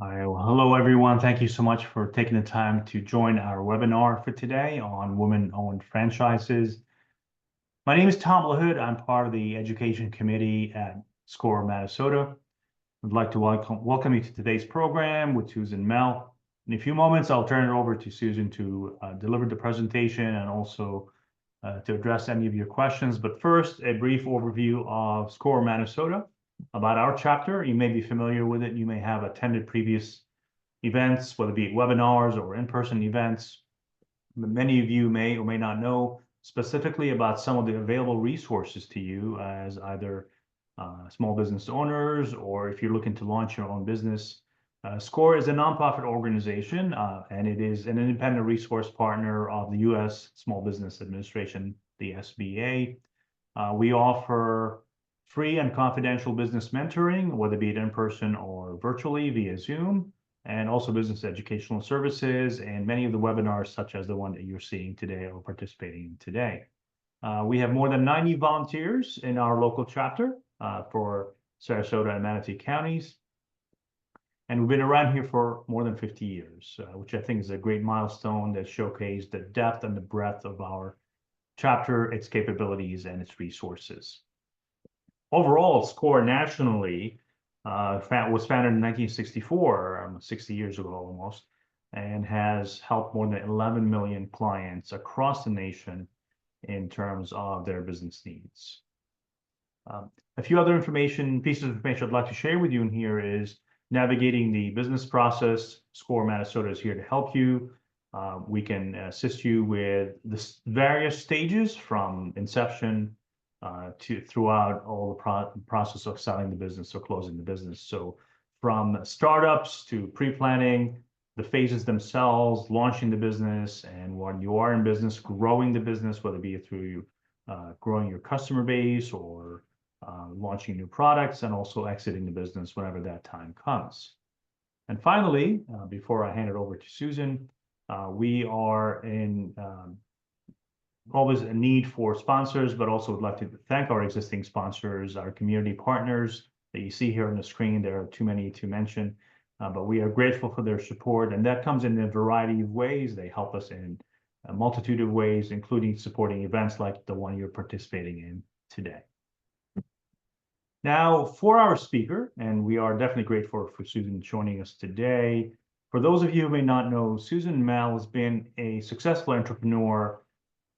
Well, hello, everyone. Thank you so much for taking the time to join our webinar for today on women-owned franchises. My name is Tom LaHood. I'm part of the Education Committee at SCORE Minnesota. I'd like to welcome you to today's program with Susan Mell. In a few moments, I'll turn it over to Susan to deliver the presentation and also to address any of your questions. But first, a brief overview of SCORE Minnesota. About our chapter, you may be familiar with it. You may have attended previous events, whether it be webinars or in-person events. Many of you may or may not know specifically about some of the available resources to you as either small business owners or if you're looking to launch your own business. SCORE is a nonprofit organization, and it is an independent resource partner of the U.S. Small Business Administration, the SBA. We offer free and confidential business mentoring, whether it be in person or virtually via Zoom, and also business educational services, and many of the webinars, such as the one that you're seeing today or participating in today. We have more than 90 volunteers in our local chapter for Sarasota and Manatee counties. And we've been around here for more than 50 years, which I think is a great milestone that showcases the depth and the breadth of our chapter, its capabilities, and its resources. Overall, SCORE nationally was founded in 1964, 60 years ago almost, and has helped more than 11 million clients across the nation in terms of their business needs. A few other pieces of information I'd like to share with you in here is navigating the business process. SCORE Minnesota is here to help you. We can assist you with the various stages from inception to throughout all the process of selling the business or closing the business. So from startups to pre-planning, the phases themselves, launching the business, and when you are in business, growing the business, whether it be through growing your customer base or launching new products, and also exiting the business whenever that time comes. And finally, before I hand it over to Susan, we are in always a need for sponsors, but also would like to thank our existing sponsors, our community partners that you see here on the screen. There are too many to mention, but we are grateful for their support, and that comes in a variety of ways. They help us in a multitude of ways, including supporting events like the one you're participating in today. Now, for our speaker, and we are definitely grateful for Susan joining us today. For those of you who may not know, Susan Mell has been a successful entrepreneur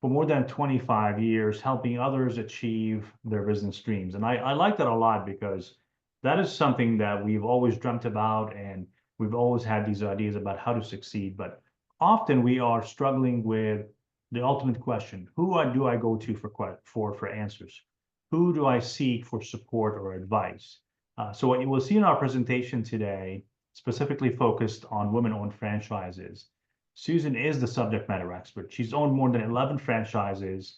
for more than 25 years, helping others achieve their business dreams. And I like that a lot because that is something that we've always dreamt about, and we've always had these ideas about how to succeed. But often we are struggling with the ultimate question: who do I go to for answers? Who do I seek for support or advice? So what you will see in our presentation today, specifically focused on women-owned franchises, Susan is the subject matter expert. She's owned more than 11 franchises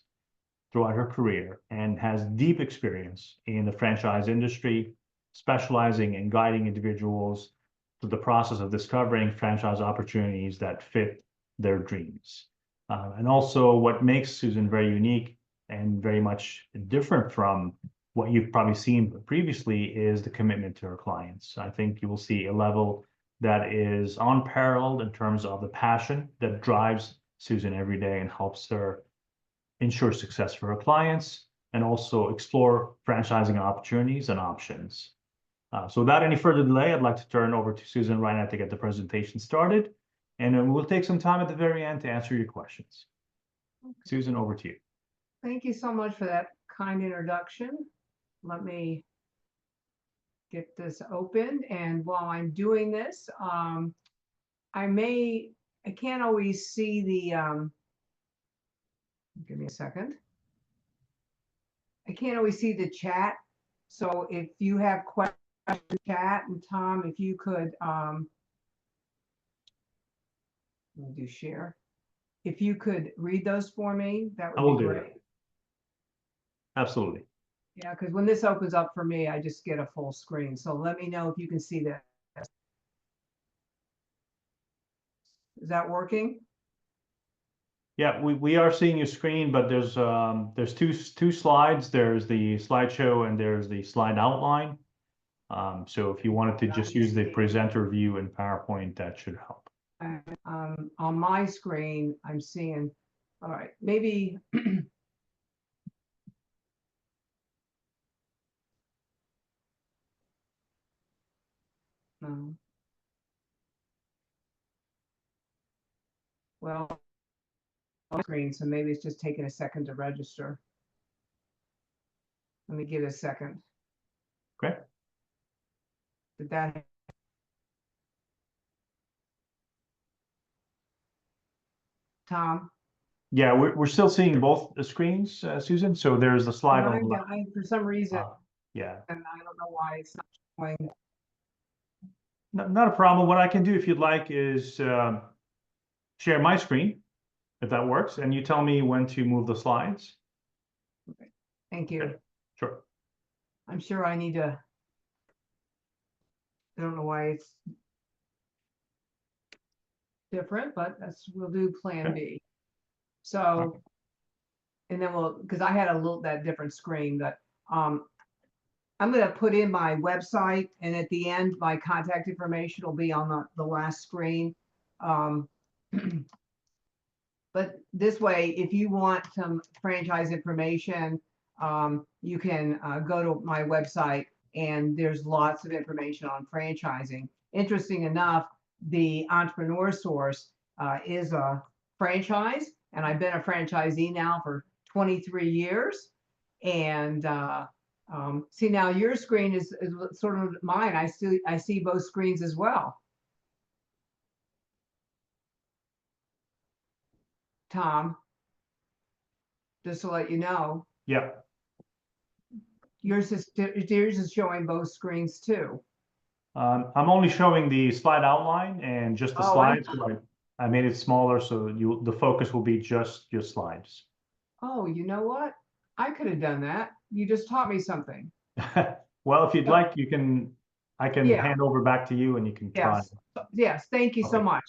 throughout her career and has deep experience in the franchise industry, specializing in guiding individuals through the process of discovering franchise opportunities that fit their dreams. And also what makes Susan very unique and very much different from what you've probably seen previously is the commitment to her clients. I think you will see a level that is unparalleled in terms of the passion that drives Susan every day and helps her ensure success for her clients and also explore franchising opportunities and options. So without any further delay, I'd like to turn over to Susan right now to get the presentation started. And then we'll take some time at the very end to answer your questions. Okay. Susan, over to you. Thank you so much for that kind introduction. Let me get this opened, and while I'm doing this, I can't always see the, give me a second. I can't always see the chat, so if you have questions in the chat, and Tom, if you could, let me do share. If you could read those for me, that would be great. Absolutely. Yeah, because when this opens up for me, I just get a full screen. So let me know if you can see that. Is that working? Yeah, we are seeing your screen, but there's two slides. There's the slideshow and there's the slide outline. So if you wanted to just use the presenter view in PowerPoint, that should help. On my screen, I'm seeing, all right, maybe. No. Well, on screen, so maybe it's just taking a second to register. Let me give it a second. Okay. Did that? Tom? Yeah, we're still seeing both the screens, Susan. So there's the slide on the left. For some reason, Yeah, and I don't know why it's not showing. not a problem. What I can do if you'd like is share my screen, if that works, and you tell me when to move the slides. Okay. Thank you. Okay. Sure. I'm sure I need to. I don't know why it's different, but we'll do plan Okay. B. So, and then because I had that different screen, but I'm going to put in my website, and at the end, my contact information will be on the last screen. But this way, if you want some franchise information, you can go to my website, and there's lots of information on franchising. Interesting enough, the Entrepreneur Source is a franchise, and I've been a franchisee now for 23 years. And see, now your screen is sort of mine. I see both screens as well. Tom, just to let you know. Yeah. Yours is showing both screens too. I'm only showing the slide outline and just the slides. I made it smaller so the focus will be just your slides. Oh, you know what? I could have done that. You just taught me something. Well, if you'd like, I can Yeah. hand over back to you and you can try. Yes, thank you so Okay. much.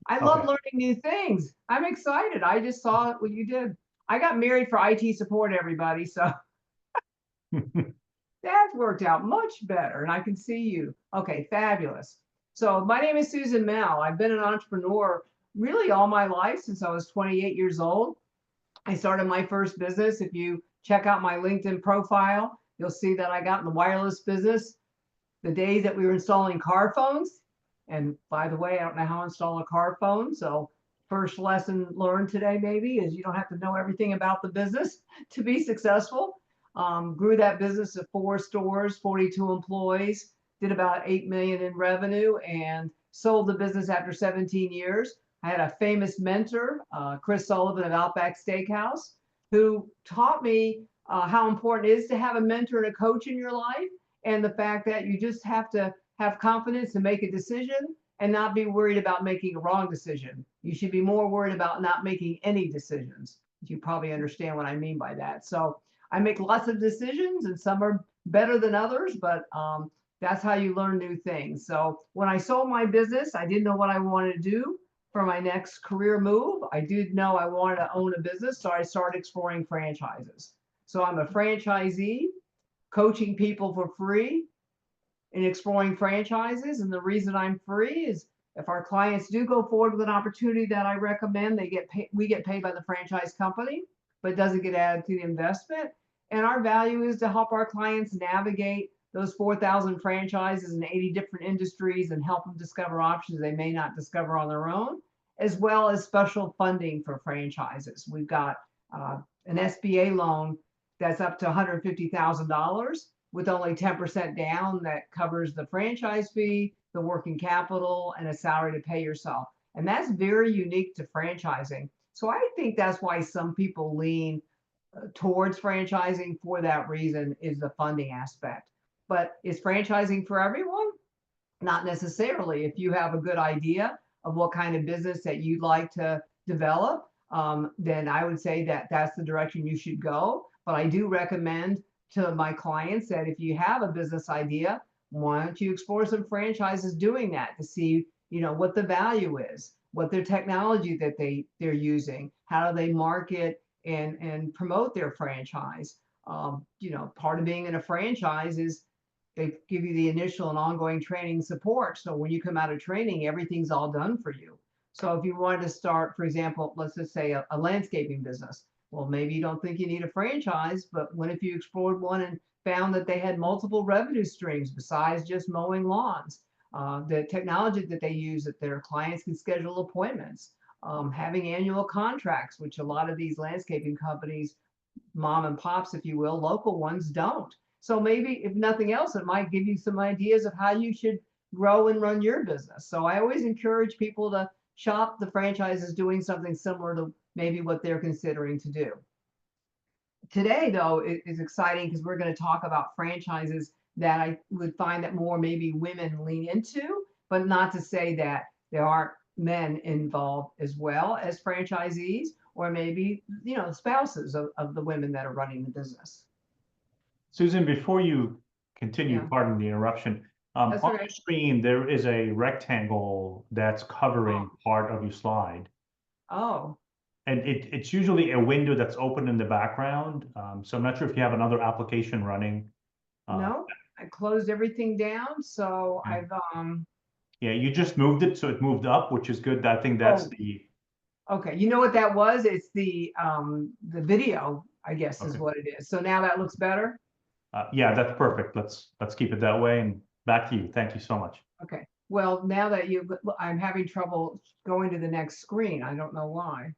I love learning new things. I'm excited. I just saw what you did. I got married for IT support, everybody, so that worked out much better, and I can see you. Okay, fabulous. So my name is Susan Mell. I've been an entrepreneur really all my life since I was 28 years old. I started my first business. If you check out my LinkedIn profile, you'll see that I got in the wireless business the day that we were installing car phones. And by the way, I don't know how to install a car phone. So first lesson learned today maybe is you don't have to know everything about the business to be successful. Grew that business to 4 stores, 42 employees, did about 8 million in revenue, and sold the business after 17 years. I had a famous mentor, Chris Sullivan of Outback Steakhouse, who taught me how important it is to have a mentor and a coach in your life, and the fact that you just have to have confidence to make a decision and not be worried about making a wrong decision. You should be more worried about not making any decisions. You probably understand what I mean by that. So I make lots of decisions, and some are better than others, but that's how you learn new things. So when I sold my business, I didn't know what I wanted to do for my next career move. I did know I wanted to own a business, so I started exploring franchises. So I'm a franchisee, coaching people for free and exploring franchises. And the reason I'm free is if our clients do go forward with an opportunity that I recommend, we get paid by the franchise company, but it doesn't get added to the investment. And our value is to help our clients navigate those 4,000 franchises in 80 different industries and help them discover options they may not discover on their own, as well as special funding for franchises. We've got an SBA loan that's up to $150,000 with only 10% down that covers the franchise fee, the working capital, and a salary to pay yourself. And that's very unique to franchising. So I think that's why some people lean towards franchising for that reason, is the funding aspect. But is franchising for everyone? Not necessarily. If you have a good idea of what kind of business that you'd like to develop, then I would say that that's the direction you should go. But I do recommend to my clients that if you have a business idea, why don't you explore some franchises doing that to see, what the value is, what their technology that they're using, how do they market and promote their franchise. Part of being in a franchise is they give you the initial and ongoing training support. So when you come out of training, everything's all done for you. So if you wanted to start, for example, let's just say a landscaping business, well, maybe you don't think you need a franchise, but what if you explored one and found that they had multiple revenue streams besides just mowing lawns? The technology that they use, that their clients can schedule appointments, having annual contracts, which a lot of these landscaping companies, mom and pops, if you will, local ones don't. So maybe if nothing else, it might give you some ideas of how you should grow and run your business. So I always encourage people to shop the franchises doing something similar to maybe what they're considering to do. Today, though, it is exciting because we're going to talk about franchises that I would find that more maybe women lean into, but not to say that there aren't men involved as well as franchisees, or maybe, spouses of the women that are running the business. Susan, before you continue, Yeah. pardon the interruption, That's on okay. the screen, there is a rectangle that's covering part of your slide. Oh, And it's usually a window that's open in the background. So I'm not sure if you have another application running. no, I closed everything down. So Yeah. Yeah, you just moved it, so it moved up, which is good. I think that's okay. You know what that was? It's the video, I guess, is okay. what it is. So now that looks better. Yeah, that's perfect. Let's keep it that way. And back to you. Thank you so much. Okay. Well, now that I'm having trouble going to the next screen. I don't know why.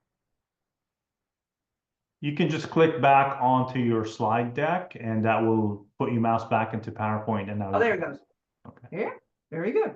You can just click back onto your slide deck, and that will put your mouse back into PowerPoint. And now Oh, there it goes. Okay. Yeah, very good.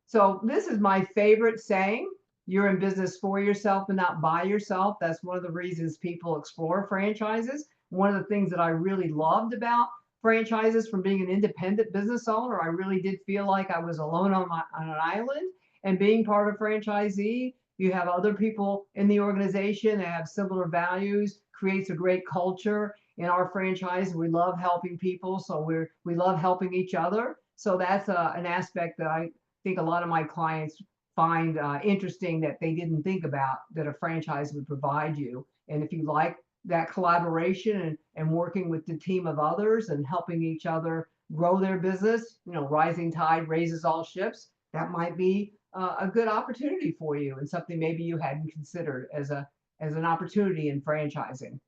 So this is my favorite saying: you're in business for yourself and not by yourself. That's one of the reasons people explore franchises. One of the things that I really loved about franchises from being an independent business owner, I really did feel like I was alone on an island. And being part of franchisee, you have other people in the organization that have similar values, creates a great culture. In our franchise, we love helping people, so we love helping each other. So that's an aspect that I think a lot of my clients find interesting, that they didn't think about, that a franchise would provide you. And if you like that collaboration and working with the team of others and helping each other grow their business, rising tide raises all ships, that might be a good opportunity for you, and something maybe you hadn't considered as an opportunity in franchising.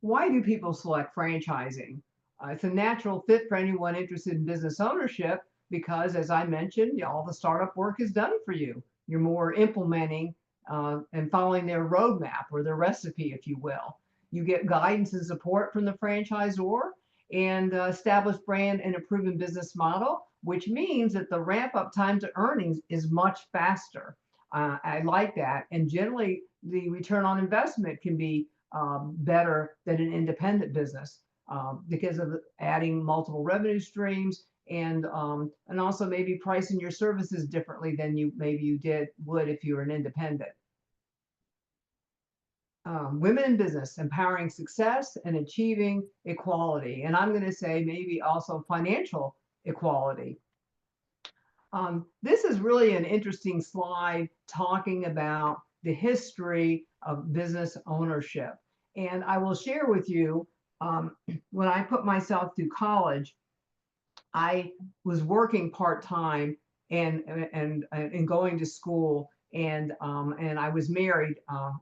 Why do people select franchising? It's a natural fit for anyone interested in business ownership because, as I mentioned, all the startup work is done for you. You're more implementing and following their roadmap or their recipe, if you will. You get guidance and support from the franchisor and established brand and a proven business model, which means that the ramp up time to earnings is much faster. I like that. And generally, the return on investment can be better than an independent business because of adding multiple revenue streams and also maybe pricing your services differently than you would if you were an independent. Women in business, empowering success and achieving equality. And I'm going to say maybe also financial equality. This is really an interesting slide talking about the history of business ownership. And I will share with you, when I put myself through college, I was working part-time and going to school, and I was married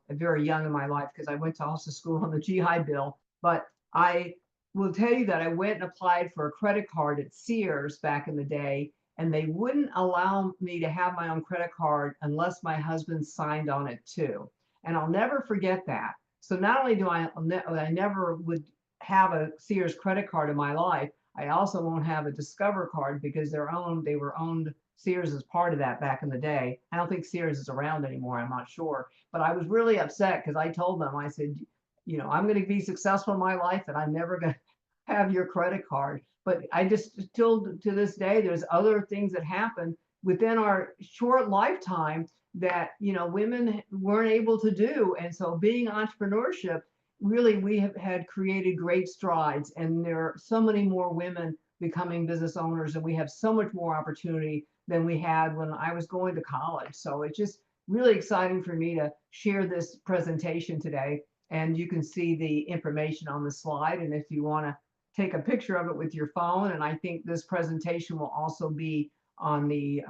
very young in my life because I went to also school on the GI Bill. But I will tell you that I went and applied for a credit card at Sears back in the day, and they wouldn't allow me to have my own credit card unless my husband signed on it too. And I'll never forget that. So not only do I never would have a Sears credit card in my life, I also won't have a Discover card because they were owned, Sears is part of that back in the day. I don't think Sears is around anymore, I'm not sure. But I was really upset because I told them, I said, I'm going to be successful in my life and I'm never going to have your credit card. But I just still to this day, there's other things that happen within our short lifetime that women weren't able to do. And so being entrepreneurship, really, we have had created great strides, and there are so many more women becoming business owners, and we have so much more opportunity than we had when I was going to college. So it's just really exciting for me to share this presentation today, and you can see the information on the slide. And if you want to take a picture of it with your phone. And I think this presentation will also be on the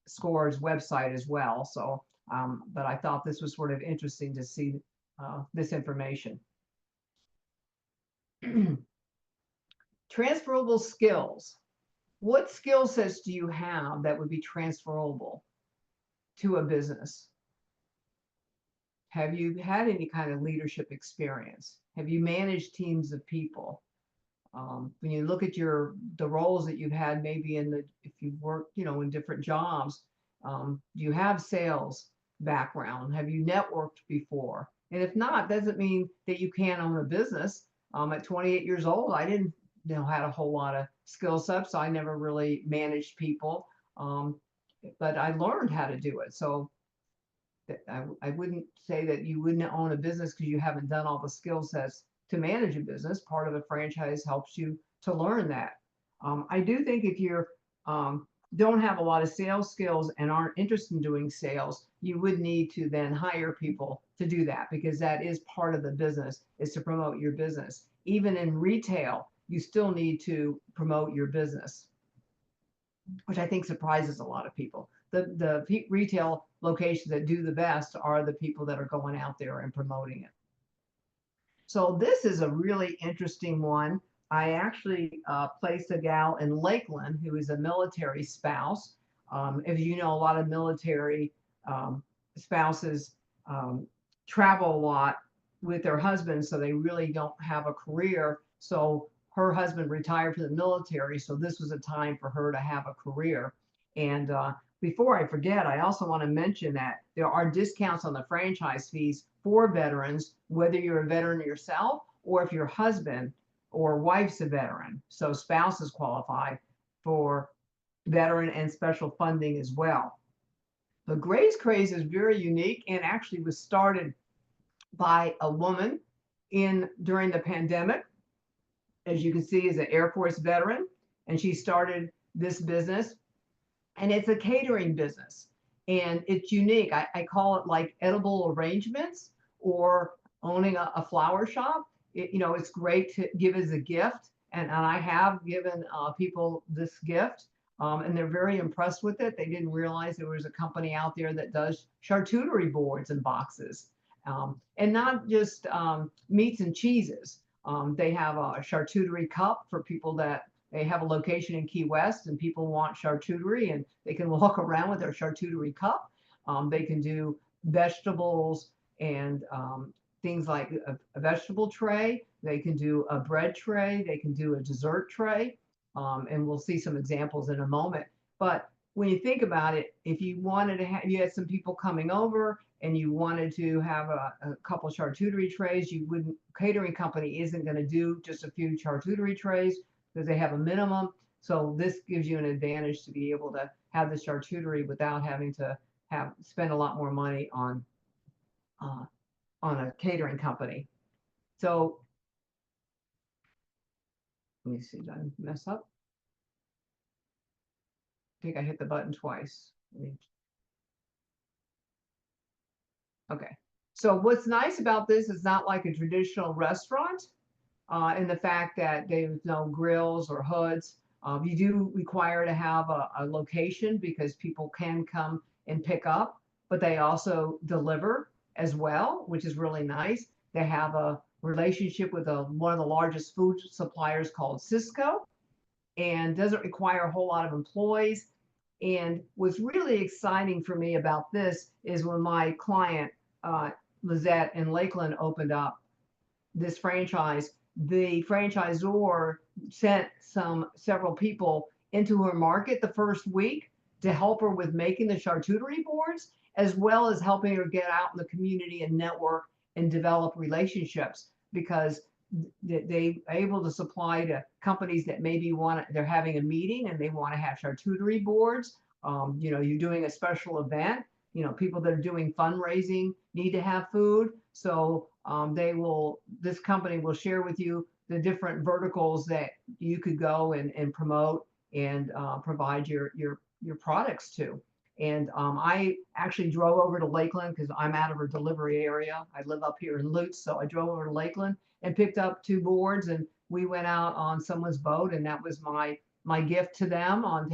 SCORE's website as well. So, but I thought this was sort of interesting to see this information. Transferable skills. What skill sets do you have that would be transferable to a business? Have you had any kind of leadership experience? Have you managed teams of people? When you look at the roles that you've had, maybe if you've worked, in different jobs, do you have sales background? Have you networked before? And if not, doesn't mean that you can't own a business. At 28 years old, I didn't had a whole lot of skill sets. So I never really managed people, but I learned how to do it. So I wouldn't say that you wouldn't own a business because you haven't done all the skill sets to manage a business. Part of the franchise helps you to learn that. I do think if you're don't have a lot of sales skills and aren't interested in doing sales, you would need to then hire people to do that, because that is part of the business, is to promote your business. Even in retail, you still need to promote your business, which I think surprises a lot of people. The retail locations that do the best are the people that are going out there and promoting it. So this is a really interesting one. I actually placed a gal in Lakeland who is a military spouse. As you know, a lot of military spouses travel a lot with their husbands, so they really don't have a career. So her husband retired from the military, so this was a time for her to have a career. And before I forget, I also want to mention that there are discounts on the franchise fees for veterans, whether you're a veteran yourself or if your husband or wife's a veteran. So spouses qualify for veteran and special funding as well. The Grace Craze is very unique and actually was started by a woman during the pandemic. As you can see, is an Air Force veteran, and she started this business, and it's a catering business, and it's unique. I call it like edible arrangements or owning a flower shop. It's great to give as a gift, and I have given people this gift, and they're very impressed with it. They didn't realize there was a company out there that does charcuterie boards and boxes, and not just meats and cheeses. They have a charcuterie cup for people that they have a location in Key West and people want charcuterie, and they can walk around with their charcuterie cup. They can do vegetables and things like a vegetable tray. They can do a bread tray. They can do a dessert tray. And we'll see some examples in a moment. But when you think about it, if you wanted to have, you had some people coming over and you wanted to have a couple charcuterie trays, catering company isn't going to do just a few charcuterie trays because they have a minimum. So this gives you an advantage to be able to have the charcuterie without having to spend a lot more money on a catering company. So let me see, did I mess up? I think I hit the button twice. Okay. So what's nice about this is not like a traditional restaurant in the fact that there's no grills or hoods. You do require to have a location because people can come and pick up, but they also deliver as well, which is really nice. They have a relationship with one of the largest food suppliers called Sysco, and doesn't require a whole lot of employees. And what's really exciting for me about this is when my client, Lizette in Lakeland, opened up this franchise, the franchisor sent several people into her market the first week to help her with making the charcuterie boards, as well as helping her get out in the community and network and develop relationships, because they are able to supply to companies that maybe they're having a meeting and they want to have charcuterie boards. You're doing a special event. People that are doing fundraising need to have food. So this company will share with you the different verticals that you could go and promote and provide your products to. And I actually drove over to Lakeland because I'm out of her delivery area. I live up here in Lutz, so I drove over to Lakeland and picked up 2 boards and we went out on someone's boat, and that was my gift to them on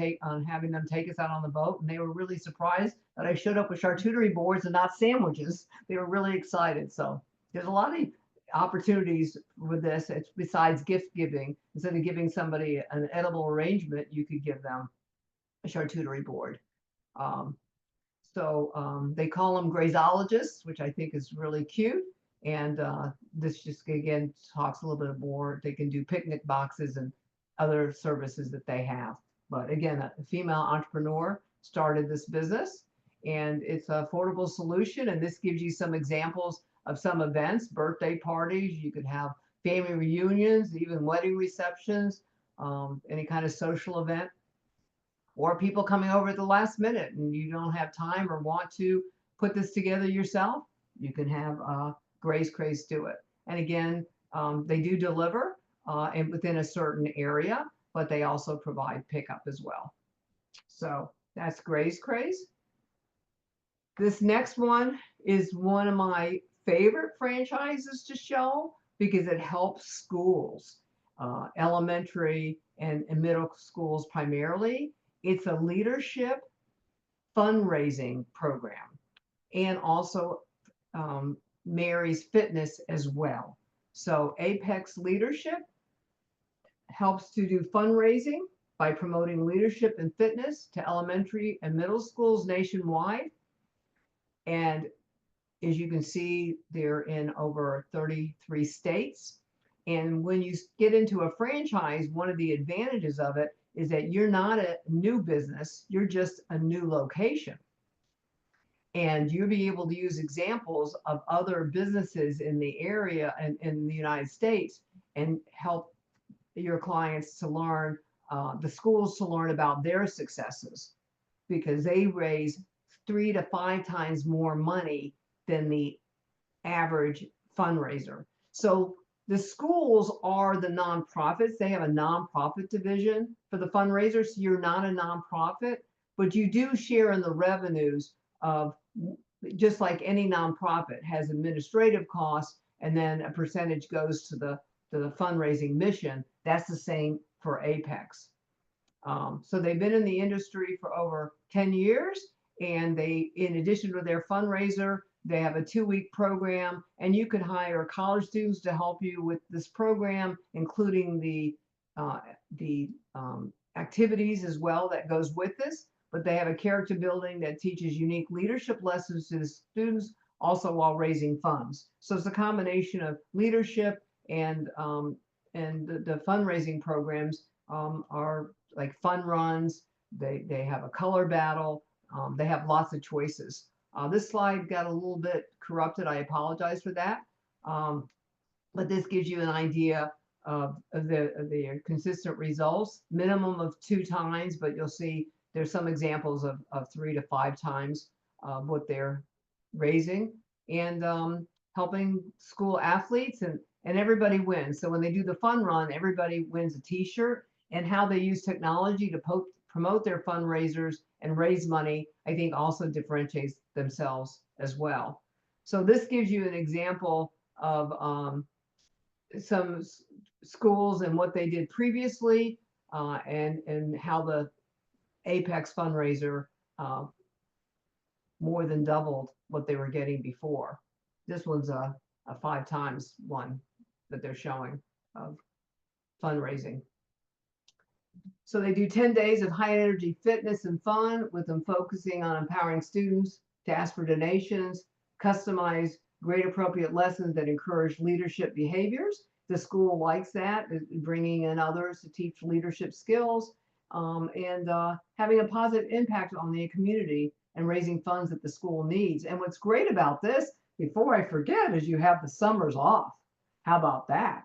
having them take us out on the boat. And they were really surprised that I showed up with charcuterie boards and not sandwiches. They were really excited. So there's a lot of opportunities with this. It's besides gift giving. Instead of giving somebody an edible arrangement, you could give them a charcuterie board. They call them grazeologists, which I think is really cute. And this just again talks a little bit more. They can do picnic boxes and other services that they have. But again, a female entrepreneur started this business, and it's an affordable solution. And this gives you some examples of some events, birthday parties. You could have family reunions, even wedding receptions, any kind of social event, or people coming over at the last minute and you don't have time or want to put this together yourself. You can have Graze Craze do it. And again, they do deliver and within a certain area, but they also provide pickup as well. So that's Graze Craze. This next one is one of my favorite franchises to show because it helps schools, elementary and middle schools primarily. It's a leadership fundraising program and also marries fitness as well. So Apex Leadership helps to do fundraising by promoting leadership and fitness to elementary and middle schools nationwide. And as you can see, they're in over 33 states. And when you get into a franchise, one of the advantages of it is that you're not a new business, you're just a new location. And you'll be able to use examples of other businesses in the area and in the United States and help your clients to learn, the schools to learn about their successes, because they raise 3 to 5 times more money than the average fundraiser. So the schools are the nonprofits. They have a nonprofit division for the fundraisers. So you're not a nonprofit, but you do share in the revenues of, just like any nonprofit has administrative costs, and then a percentage goes to the fundraising mission. That's the same for Apex. So they've been in the industry for over 10 years, and they, in addition to their fundraiser, they have a 2-week program, and you can hire college students to help you with this program, including the activities as well that goes with this. But they have a character building that teaches unique leadership lessons to the students, also while raising funds. So it's a combination of leadership and the fundraising programs are like fun runs. They have a color battle. They have lots of choices. This slide got a little bit corrupted. I apologize for that. But this gives you an idea of the consistent results, minimum of 2 times, but you'll see there's some examples of 3 to 5 times what they're raising, and helping school athletes, and everybody wins. So when they do the fun run, everybody wins a t-shirt, and how they use technology to promote their fundraisers and raise money, I think also differentiates themselves as well. So this gives you an example of some schools and what they did previously, and how the Apex fundraiser more than doubled what they were getting before. This one's a 5 times one that they're showing of fundraising. So they do 10 days of high energy fitness and fun, with them focusing on empowering students to ask for donations, customize grade appropriate lessons that encourage leadership behaviors. The school likes that, bringing in others to teach leadership skills, and having a positive impact on the community and raising funds that the school needs. And what's great about this, before I forget, is you have the summers off. How about that?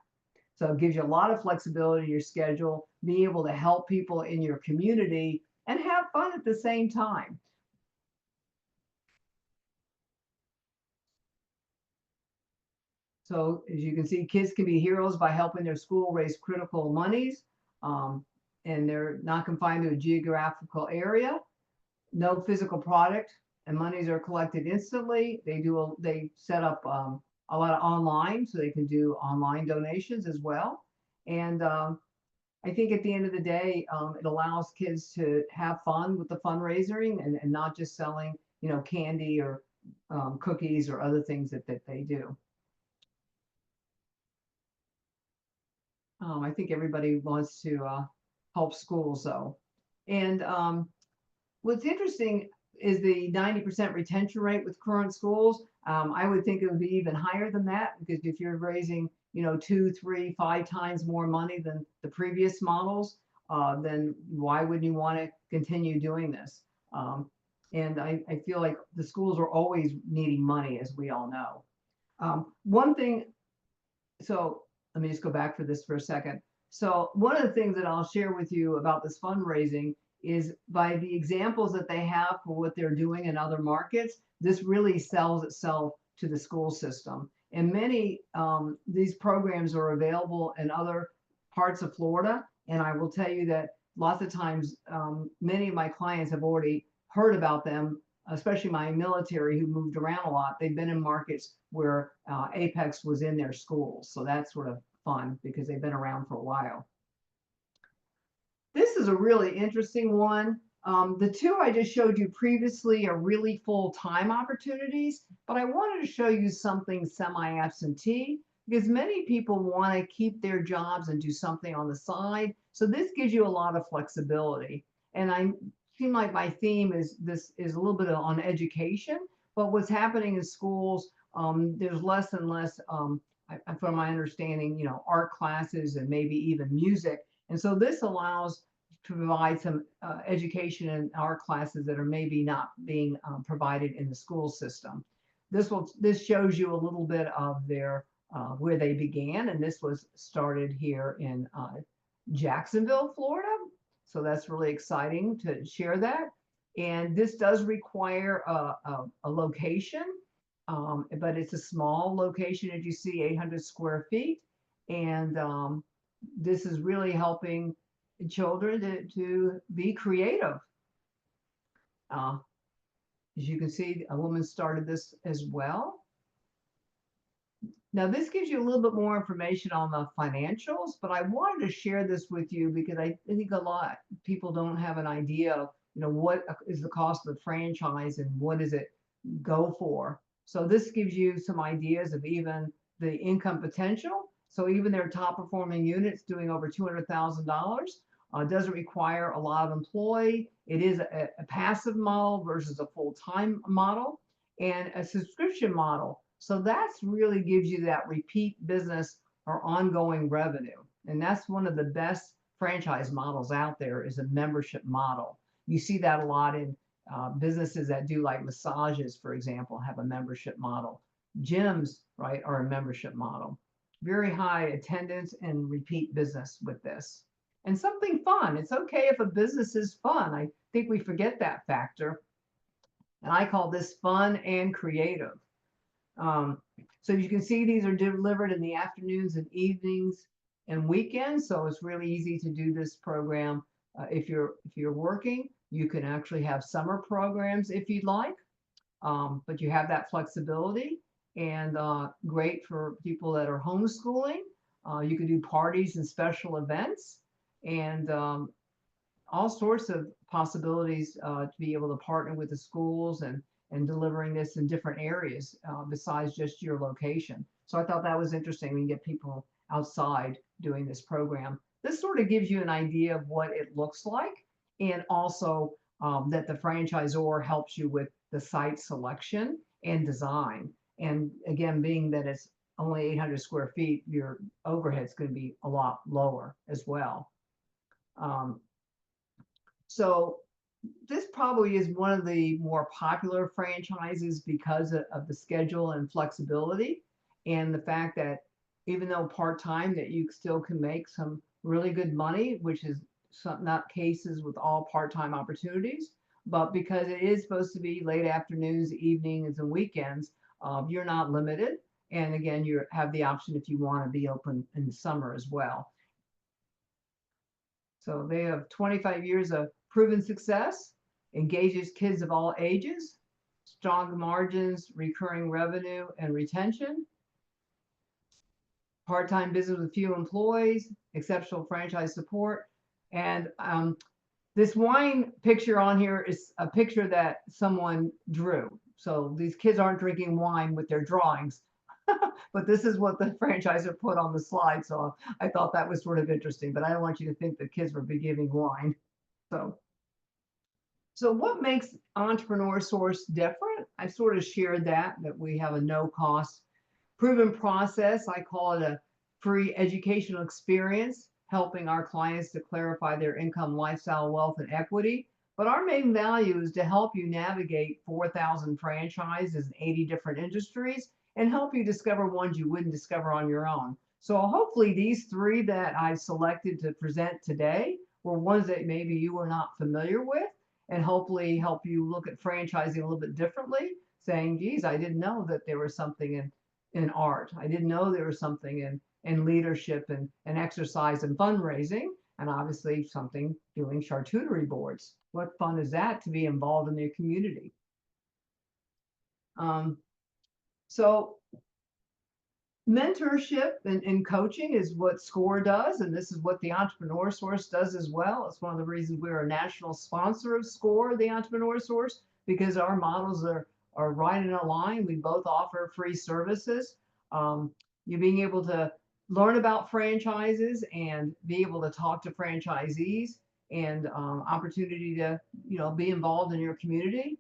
So it gives you a lot of flexibility in your schedule, being able to help people in your community and have fun at the same time. So as you can see, kids can be heroes by helping their school raise critical monies, and they're not confined to a geographical area. No physical product, and monies are collected instantly. They set up a lot of online, so they can do online donations as well. And I think at the end of the day, it allows kids to have fun with the fundraising and not just selling, candy or cookies or other things that they do. I think everybody wants to help schools though. And what's interesting is the 90% retention rate with current schools. I would think it would be even higher than that, because if you're raising, 2, 3, 5 times more money than the previous models, then why wouldn't you want to continue doing this? And I feel like the schools are always needing money, as we all know. One thing, so let me just go back for this for a second. So one of the things that I'll share with you about this fundraising is, by the examples that they have for what they're doing in other markets, this really sells itself to the school system. And many these programs are available in other parts of Florida. And I will tell you that lots of times, many of my clients have already heard about them, especially my military who moved around a lot. They've been in markets where Apex was in their schools. So that's sort of fun because they've been around for a while. This is a really interesting one. The two I just showed you previously are really full-time opportunities, but I wanted to show you something semi-absentee, because many people want to keep their jobs and do something on the side. So this gives you a lot of flexibility. And I seem like my theme is a little bit on education, but what's happening in schools, there's less and less, from my understanding, art classes and maybe even music. And so this allows to provide some education in our classes that are maybe not being provided in the school system. This shows you a little bit of their where they began, and this was started here in Jacksonville, Florida. So that's really exciting to share that. And this does require a location, but it's a small location, as you see, 800 square feet. And this is really helping children to be creative. As you can see, a woman started this as well. Now, this gives you a little bit more information on the financials, but I wanted to share this with you because I think a lot of people don't have an idea of, what is the cost of the franchise and what does it go for. So this gives you some ideas of even the income potential. So even their top performing units doing over $200,000 doesn't require a lot of employee. It is a passive model versus a full-time model and a subscription model. So that's really gives you that repeat business or ongoing revenue. And that's one of the best franchise models out there, is a membership model. You see that a lot in businesses that do like massages, for example, have a membership model. Gyms, right, are a membership model. Very high attendance and repeat business with this. And something fun. It's okay if a business is fun. I think we forget that factor. And I call this fun and creative. So you can see these are delivered in the afternoons and evenings and weekends. So it's really easy to do this program. If you're working, you can actually have summer programs if you'd like, but you have that flexibility, and great for people that are homeschooling. You can do parties and special events, and all sorts of possibilities to be able to partner with the schools and delivering this in different areas besides just your location. So I thought that was interesting. We can get people outside doing this program. This sort of gives you an idea of what it looks like, and also that the franchisor helps you with the site selection and design. And again, being that it's only 800 square feet, your overhead's going to be a lot lower as well. So this probably is one of the more popular franchises because of the schedule and flexibility, and the fact that even though part-time, that you still can make some really good money, which is not cases with all part-time opportunities. But because it is supposed to be late afternoons, evenings, and weekends, you're not limited. And again, you have the option if you want to be open in the summer as well. So they have 25 years of proven success, engages kids of all ages, strong margins, recurring revenue, and retention. part-time business with few employees, exceptional franchise support. And this wine picture on here is a picture that someone drew. So these kids aren't drinking wine with their drawings, but this is what the franchisor put on the slide. So I thought that was sort of interesting, but I don't want you to think the kids were be giving wine. So what makes Entrepreneur Source different? I sort of shared that we have a no cost proven process. I call it a free educational experience, helping our clients to clarify their income, lifestyle, wealth, and equity. But our main value is to help you navigate 4,000 franchises in 80 different industries and help you discover ones you wouldn't discover on your own. So hopefully these three that I selected to present today were ones that maybe you were not familiar with, and hopefully help you look at franchising a little bit differently, saying, geez, I didn't know that there was something in art. I didn't know there was something in leadership and exercise and fundraising, and obviously something doing charcuterie boards. What fun is that to be involved in your community? So mentorship and coaching is what SCORE does, and this is what the Entrepreneur Source does as well. It's one of the reasons we're a national sponsor of SCORE, the Entrepreneur Source, because our models are right in a line. We both offer free services. You being able to learn about franchises and be able to talk to franchisees, and opportunity to be involved in your community.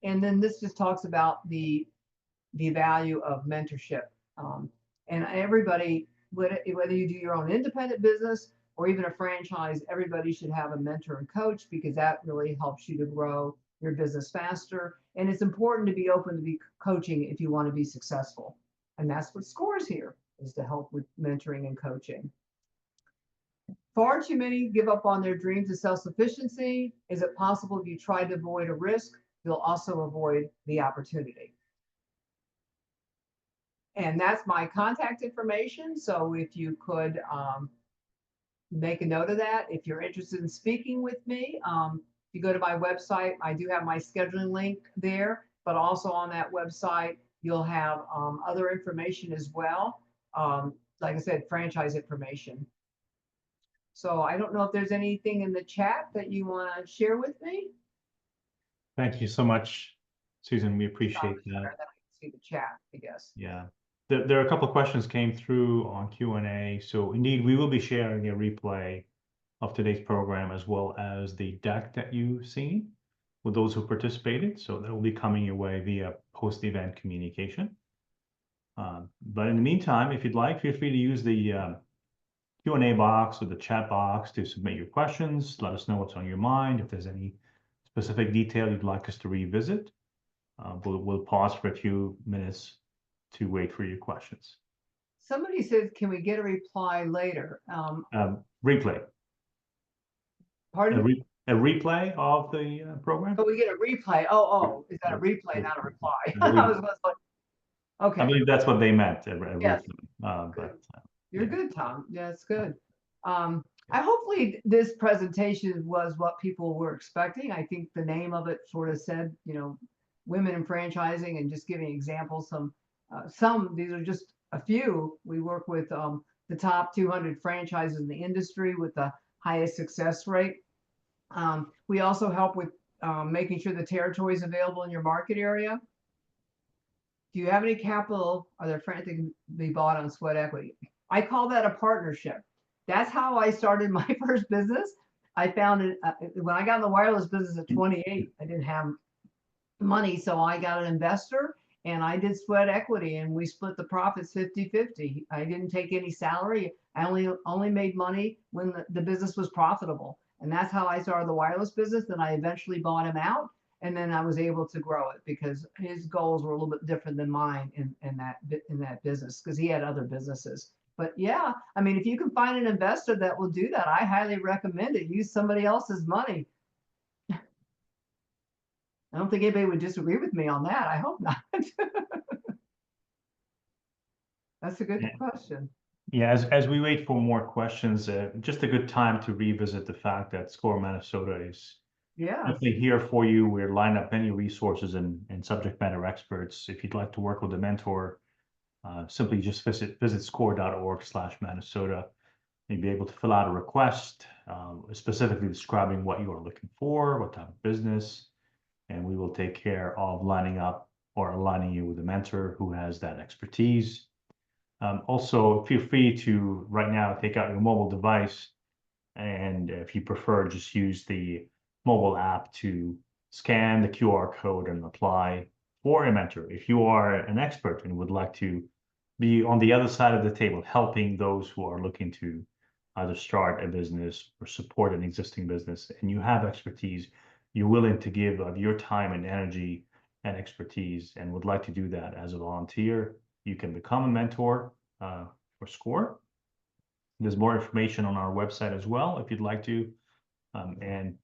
And then this just talks about the value of mentorship. And everybody, whether you do your own independent business or even a franchise, everybody should have a mentor and coach, because that really helps you to grow your business faster. And it's important to be open to be coaching if you want to be successful. And that's what SCORE's here, is to help with mentoring and coaching. Far too many give up on their dreams of self-sufficiency. Is it possible if you try to avoid a risk, you'll also avoid the opportunity? And that's my contact information. So if you could make a note of that, if you're interested in speaking with me, if you go to my website, I do have my scheduling link there, but also on that website, you'll have other information as well. Like I said, franchise information. So I don't know if there's anything in the chat that you want to share with me. Thank you so much, Susan. We appreciate that. See the chat, I guess. Yeah. There are a couple of questions came through on Q&A. So indeed, we will be sharing a replay of today's program, as well as the deck that you've seen with those who participated. So that will be coming your way via post-event communication. But in the meantime, if you'd like, feel free to use the Q&A box or the chat box to submit your questions. Let us know what's on your mind. If there's any specific detail you'd like us to revisit, we'll pause for a few minutes to wait for your questions. Somebody says, can we get a reply later? Replay. Pardon? A replay of the program? Oh, we get a replay. Oh, is that a replay, not a reply? I was like, okay. I believe that's what they meant. Yes. But, You're good, Tom. Yeah, it's good. I hopefully this presentation was what people were expecting. I think the name of it sort of said, women in franchising, and just giving examples. These are just a few. We work with the top 200 franchises in the industry with the highest success rate. We also help with making sure the territory is available in your market area. Do you have any capital? Are there franchises that can be bought on sweat equity? I call that a partnership. That's how I started my first business. I found it when I got in the wireless business at 28. I didn't have money, so I got an investor, and I did sweat equity, and we split the profits 50-50. I didn't take any salary. I only made money when the business was profitable, and that's how I started the wireless business. Then I eventually bought him out, and then I was able to grow it because his goals were a little bit different than mine in that business, because he had other businesses. But yeah, I mean, if you can find an investor that will do that, I highly recommend it. Use somebody else's money. I don't think anybody would disagree with me on that. I hope not. That's a good question. Yeah, as we wait for more questions, just a good time to revisit the fact that SCORE Minnesota is definitely here for you. We're lined up many resources and subject matter experts. If you'd like to work with a mentor, Simply just visit score.org/Minnesota. You'll be able to fill out a request, specifically describing what you are looking for, what type of business, and we will take care of lining up or aligning you with a mentor who has that expertise. Also, feel free to right now take out your mobile device, and if you prefer, just use the mobile app to scan the QR code and apply for a mentor. If you are an expert and would like to be on the other side of the table, helping those who are looking to either start a business or support an existing business, and you have expertise, you're willing to give of your time and energy and expertise, and would like to do that as a volunteer, you can become a mentor for SCORE. There's more information on our website as well if you'd like to. And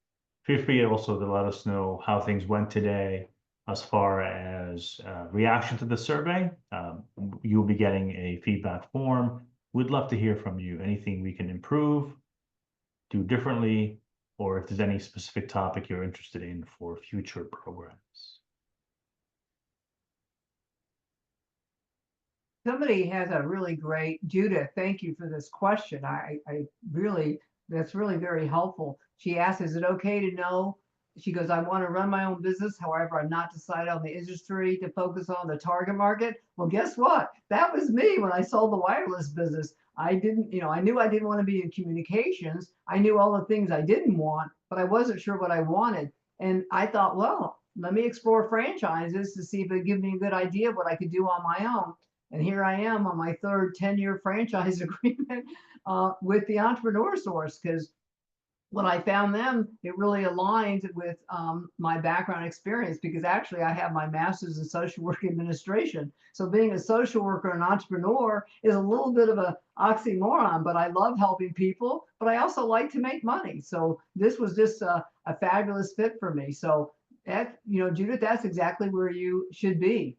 feel free also to let us know how things went today as far as reaction to the survey. You'll be getting a feedback form. We'd love to hear from you. Anything we can improve, do differently, or if there's any specific topic you're interested in for future programs. Somebody has a really great, Judith, thank you for this question. I really, that's really very helpful. She asked, is it okay to know? She goes, I want to run my own business. However, I'm not decided on the industry to focus on the target market. Well, guess what? That was me when I sold the wireless business. I didn't, I knew I didn't want to be in communications. I knew all the things I didn't want, but I wasn't sure what I wanted. And I thought, well, let me explore franchises to see if it would give me a good idea of what I could do on my own. And here I am on my third 10-year franchise agreement with the Entrepreneur Source, because when I found them, it really aligned with my background experience, because actually I have my master's in social work administration. So being a social worker and entrepreneur is a little bit of an oxymoron, but I love helping people, but I also like to make money. So this was just a fabulous fit for me. So that, Judith, that's exactly where you should be.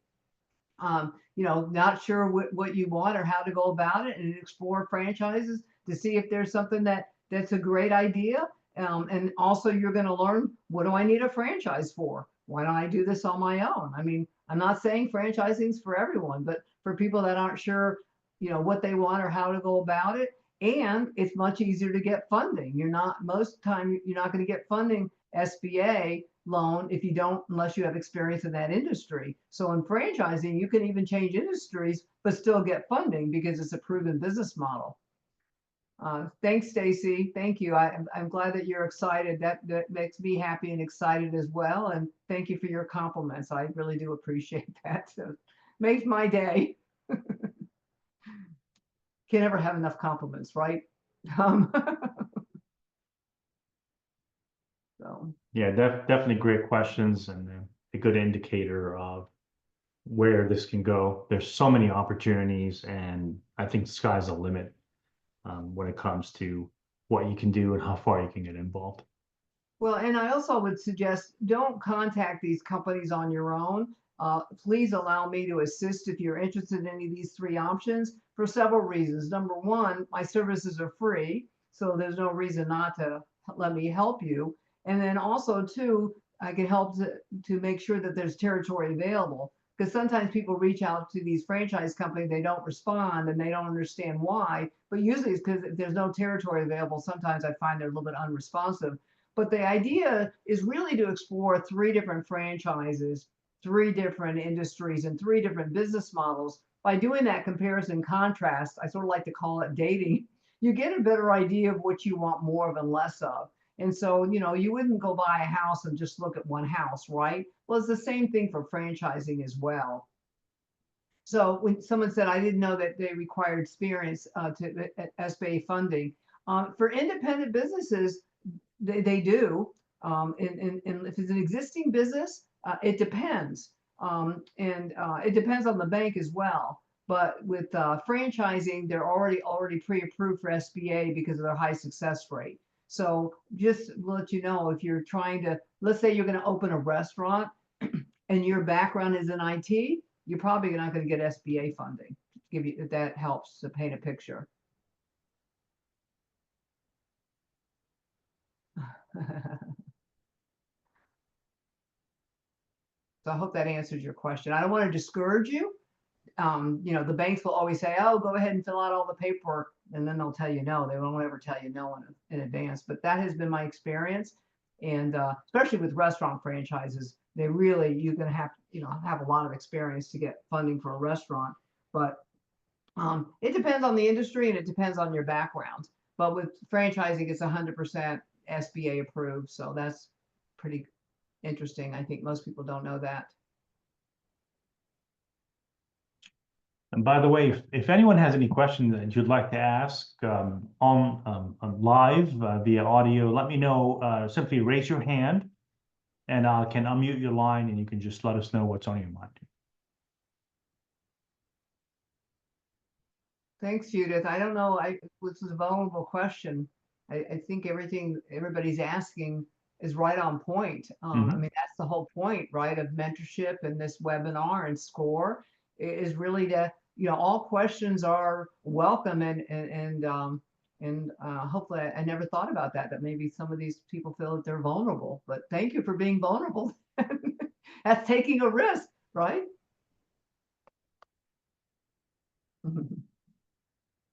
Not sure what you want or how to go about it, and explore franchises to see if there's something that's a great idea. And also you're going to learn, what do I need a franchise for? Why don't I do this on my own? I mean, I'm not saying franchising is for everyone, but for people that aren't sure, what they want or how to go about it. And it's much easier to get funding. Most of the time, you're not going to get funding SBA loan if you don't, unless you have experience in that industry. So in franchising, you can even change industries, but still get funding because it's a proven business model. Thanks, Stacy. Thank you. I'm glad that you're excited. That makes me happy and excited as well. And thank you for your compliments. I really do appreciate that. So makes my day. Can't ever have enough compliments, right? So. Yeah, definitely great questions, and a good indicator of where this can go. There's so many opportunities, and I think the sky's the limit when it comes to what you can do and how far you can get involved. Well, and I also would suggest, don't contact these companies on your own. Please allow me to assist if you're interested in any of these three options, for several reasons. Number one, my services are free, so there's no reason not to let me help you. And then also, two, I can help to make sure that there's territory available. Because sometimes people reach out to these franchise companies, they don't respond, and they don't understand why. But usually it's because if there's no territory available, sometimes I find they're a little bit unresponsive. But the idea is really to explore three different franchises, three different industries, and three different business models. By doing that comparison contrast, I sort of like to call it dating, you get a better idea of what you want more of and less of. And so, you wouldn't go buy a house and just look at one house, right? Well, it's the same thing for franchising as well. So when someone said, I didn't know that they required experience to SBA funding. For independent businesses, they do. And if it's an existing business, it depends. And it depends on the bank as well. But with franchising, they're already pre-approved for SBA because of their high success rate. So just let you know, if you're trying to, let's say you're going to open a restaurant and your background is in IT, you're probably not going to get SBA funding. Give you, if that helps to paint a picture. So I hope that answers your question. I don't want to discourage you. the banks will always say, oh, go ahead and fill out all the paperwork. And then they'll tell you no. They won't ever tell you no in advance. But that has been my experience. And especially with restaurant franchises, you're going to have, have a lot of experience to get funding for a restaurant. But it depends on the industry and it depends on your background. But with franchising, it's 100% SBA approved. So that's pretty interesting. I think most people don't know that. And by the way, if anyone has any questions that you'd like to ask on live via audio, let me know. Simply raise your hand and I can unmute your line and you can just let us know what's on your mind. Thanks, Judith. I don't know. This is a vulnerable question. I think everything everybody's asking is right on point. I mean, that's the whole point, right, of mentorship and this webinar and SCORE is really to, all questions are welcome and hopefully I never thought about that maybe some of these people feel that they're vulnerable, but thank you for being vulnerable. That's taking a risk, right?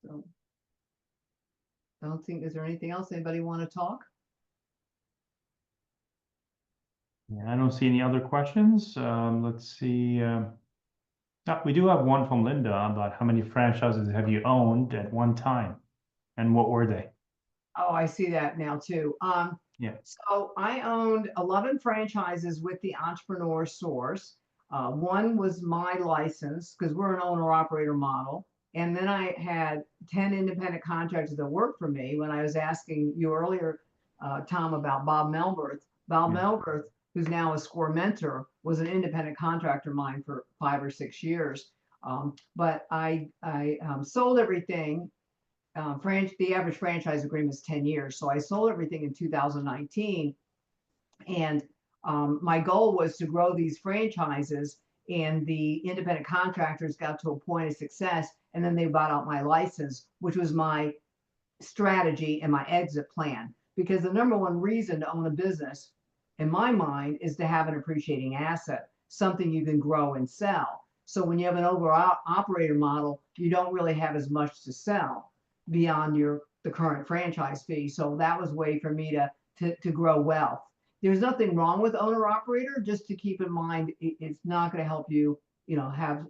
So I don't think, is there anything else anybody want to talk? Yeah, I don't see any other questions. Let's see. We do have one from Linda about how many franchises have you owned at one time and what were they? Oh, I see that now too. Yeah. So I owned 11 franchises with the Entrepreneur Source. One was my license because we're an owner operator model. And then I had 10 independent contractors that worked for me. When I was asking you earlier, Tom, about Bob Melberth. Bob Melberth, who's now a SCORE mentor, was an independent contractor of mine for 5 or 6 years. But I sold everything. The average franchise agreement is 10 years. So I sold everything in 2019. And my goal was to grow these franchises, and the independent contractors got to a point of success, and then they bought out my license, which was my strategy and my exit plan. Because the number one reason to own a business, in my mind, is to have an appreciating asset, something you can grow and sell. So when you have an overall operator model, you don't really have as much to sell beyond the current franchise fee. So that was a way for me to grow wealth. There's nothing wrong with owner operator, just to keep in mind, it's not going to help you, have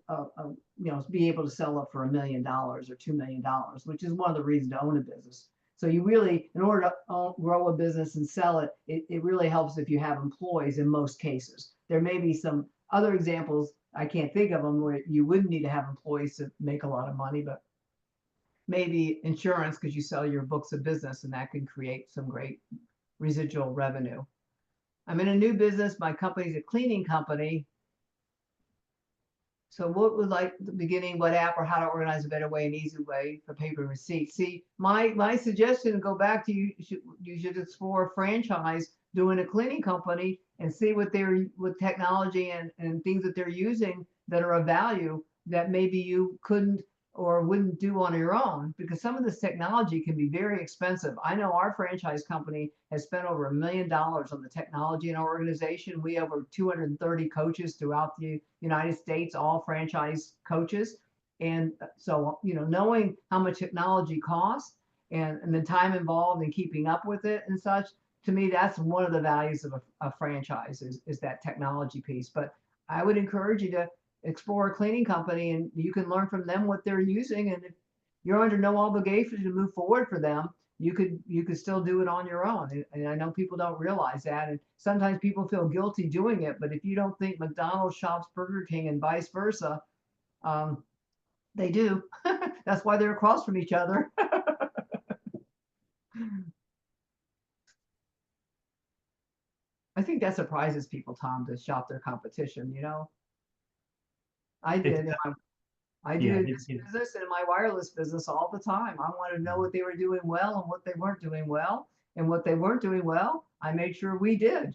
be able to sell up for $1 million or $2 million, which is one of the reasons to own a business. So you really, in order to grow a business and sell it, it really helps if you have employees in most cases. There may be some other examples, I can't think of them, where you wouldn't need to have employees to make a lot of money, but maybe insurance, because you sell your books of business and that can create some great residual revenue. I'm in a new business. My company's a cleaning company. So what would like the beginning, what app or how to organize a better way, an easy way for paper receipts? See, my suggestion, go back to you should explore a franchise doing a cleaning company and see what with technology and things that they're using that are of value that maybe you couldn't or wouldn't do on your own, because some of this technology can be very expensive. I know our franchise company has spent over $1 million on the technology in our organization. We have over 230 coaches throughout the United States, all franchise coaches. And so, knowing how much technology costs and the time involved in keeping up with it and such, to me, that's one of the values of a franchise is that technology piece. But I would encourage you to explore a cleaning company, and you can learn from them what they're using. And if you're under no obligation to move forward for them, you could still do it on your own. And I know people don't realize that. And sometimes people feel guilty doing it. But if you don't think McDonald's shops Burger King and vice versa, they do. That's why they're across from each other. I think that surprises people, Tom, to shop their competition, I did. I do in this business and in my wireless business all the time. I want to know what they were doing well and what they weren't doing well. And what they weren't doing well, I made sure we did.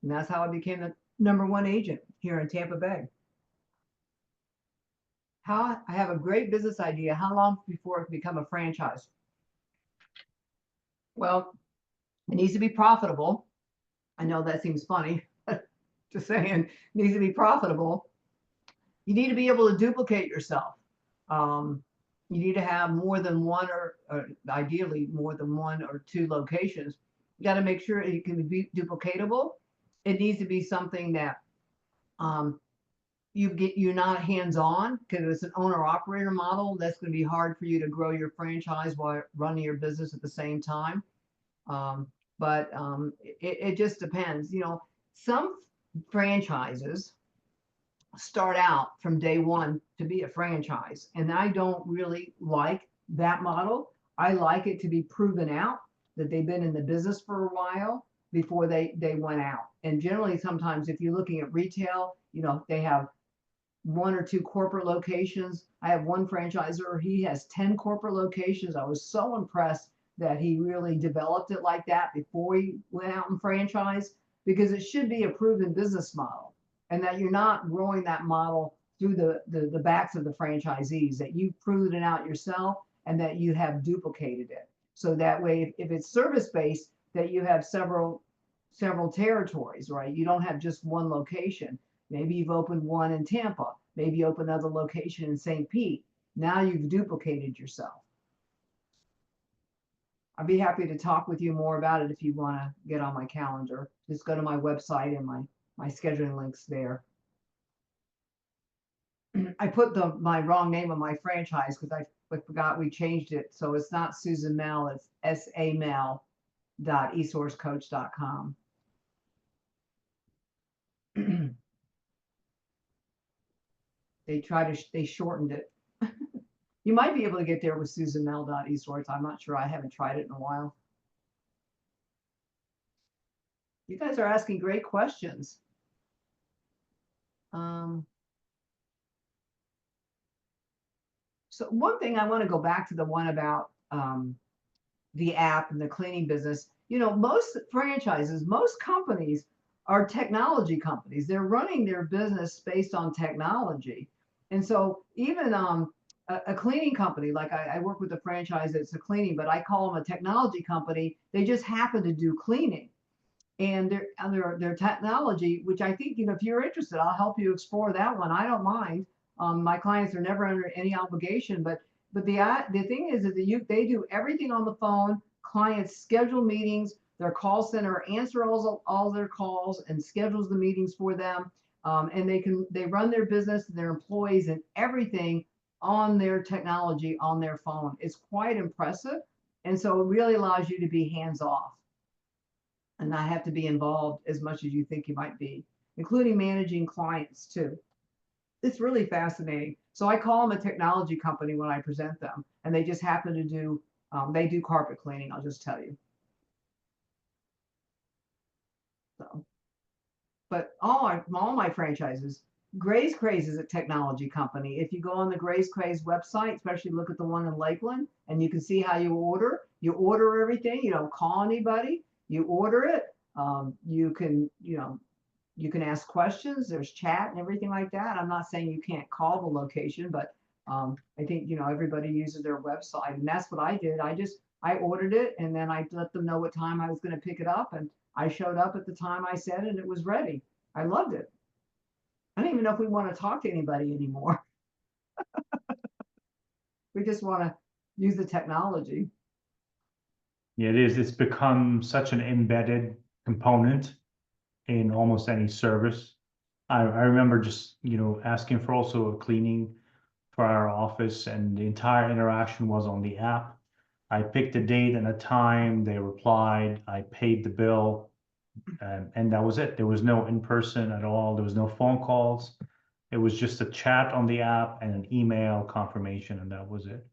And that's how I became the #1 agent here in Tampa Bay. I have a great business idea. How long before it can become a franchise? Well, it needs to be profitable. I know that seems funny, just saying, it needs to be profitable. You need to be able to duplicate yourself. You need to have more than one or ideally more than one or two locations. You got to make sure it can be duplicatable. It needs to be something that um, you're not hands-on, because it's an owner-operator model. That's going to be hard for you to grow your franchise while running your business at the same time. But it just depends. Some franchises start out from day one to be a franchise, and I don't really like that model. I like it to be proven out that they've been in the business for a while before they went out. And generally, sometimes if you're looking at retail, they have one or two corporate locations. I have one franchisor, he has 10 corporate locations. I was so impressed that he really developed it like that before he went out and franchised, because it should be a proven business model, and that you're not growing that model through the backs of the franchisees, that you've proven it out yourself and that you have duplicated it. So that way, if it's service-based, that you have several territories, right? You don't have just one location. Maybe you've opened one in Tampa. Maybe you open another location in St. Pete. Now you've duplicated yourself. I'd be happy to talk with you more about it if you want to get on my calendar. Just go to my website and my scheduling links there. I put my wrong name on my franchise because I forgot we changed it. So it's not Susan Mel, it's samel.esourcecoach.com. They shortened it. You might be able to get there with susanmel.esource. I'm not sure. I haven't tried it in a while. You guys are asking great questions. So one thing, I want to go back to the one about the app and the cleaning business. Most franchises, most companies are technology companies. They're running their business based on technology. And so even a cleaning company, like I work with a franchise that's a cleaning, but I call them a technology company. They just happen to do cleaning. And their technology, which I think, if you're interested, I'll help you explore that one. I don't mind. My clients are never under any obligation, but the thing is that they do everything on the phone. Clients schedule meetings. Their call center answer all their calls and schedules the meetings for them. And they run their business, their employees, and everything on their technology on their phone. It's quite impressive, and so it really allows you to be hands off and not have to be involved as much as you think you might be, including managing clients too. It's really fascinating. So I call them a technology company when I present them, and they just happen to do, they do carpet cleaning, I'll just tell you. So, but all my franchises, Gray's Craze is a technology company. If you go on the Gray's Craze website, especially look at the one in Lakeland, and you can see how you order everything. You don't call anybody, you order it. You can ask questions. There's chat and everything like that. I'm not saying you can't call the location, but I think everybody uses their website, and that's what I did. I ordered it, and then I let them know what time I was going to pick it up, and I showed up at the time I said, and it was ready. I loved it. I don't even know if we want to talk to anybody anymore. We just want to use the technology. Yeah, it is. It's become such an embedded component in almost any service. I remember just, asking for also a cleaning for our office, and the entire interaction was on the app. I picked a date and a time, they replied, I paid the bill, and that was it. There was no in-person at all. There was no phone calls. It was just a chat on the app and an email confirmation, and that was it.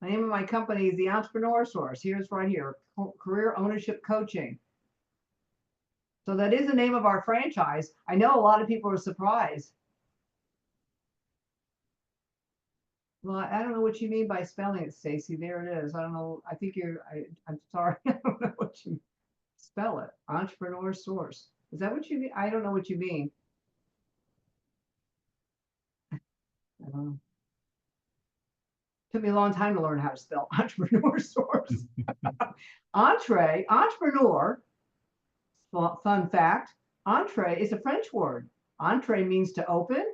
The name of my company is the Entrepreneur Source. Here's right here, Career Ownership Coaching. So that is the name of our franchise. I know a lot of people are surprised. Well, I don't know what you mean by spelling it, Stacy. There it is. I don't know. I think I'm sorry. I don't know what you spell it. Entrepreneur Source. Is that what you mean? I don't know what you mean. I don't know. Took me a long time to learn how to spell Entrepreneur Source. Entrepreneur, fun fact, entree is a French word. Entree means to open.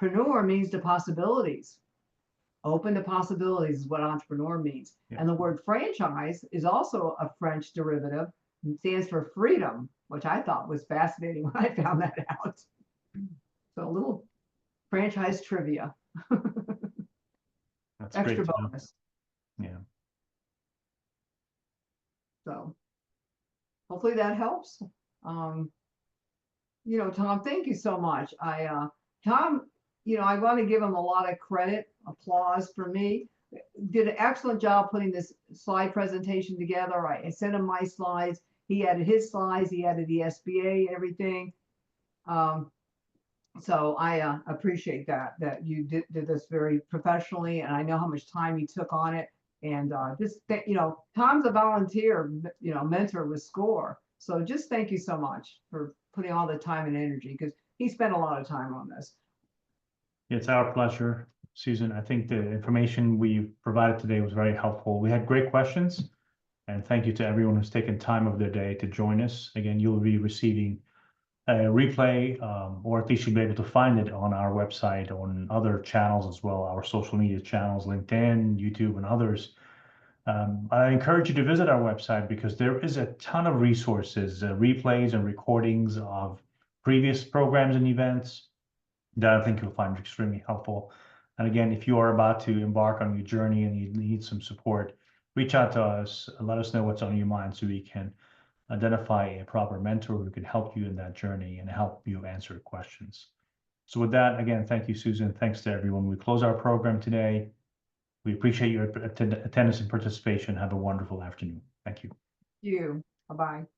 Preneur means to possibilities. Open to possibilities is what entrepreneur means. Yeah. And the word franchise is also a French derivative. It stands for freedom, which I thought was fascinating when I found that out. So a little franchise trivia. That's Extra great to know. bonus. Yeah. So hopefully that helps. You know, Tom, thank you so much. Tom, you know, I want to give him a lot of credit, applause for me. Did an excellent job putting this slide presentation together. I sent him my slides. He added his slides. He added the SBA and everything. So I appreciate that you did this very professionally, and I know how much time you took on it. And just you know, Tom's a volunteer, you know, mentor with SCORE. So just thank you so much for putting all the time and energy, because he spent a lot of time on this. It's our pleasure, Susan. I think the information we provided today was very helpful. We had great questions, and thank you to everyone who's taken time of their day to join us. Again, you'll be receiving a replay, or at least you'll be able to find it on our website, on other channels as well, our social media channels, LinkedIn, YouTube, and others. I encourage you to visit our website because there is a ton of resources, replays and recordings of previous programs and events that I think you'll find extremely helpful. And again, if you are about to embark on your journey and you need some support, reach out to us and let us know what's on your mind so we can identify a proper mentor who can help you in that journey and help you answer questions. So with that, again, thank you, Susan. Thanks to everyone. We close our program today. We appreciate your attendance and participation. Have a wonderful afternoon. Thank you. You. Bye-bye.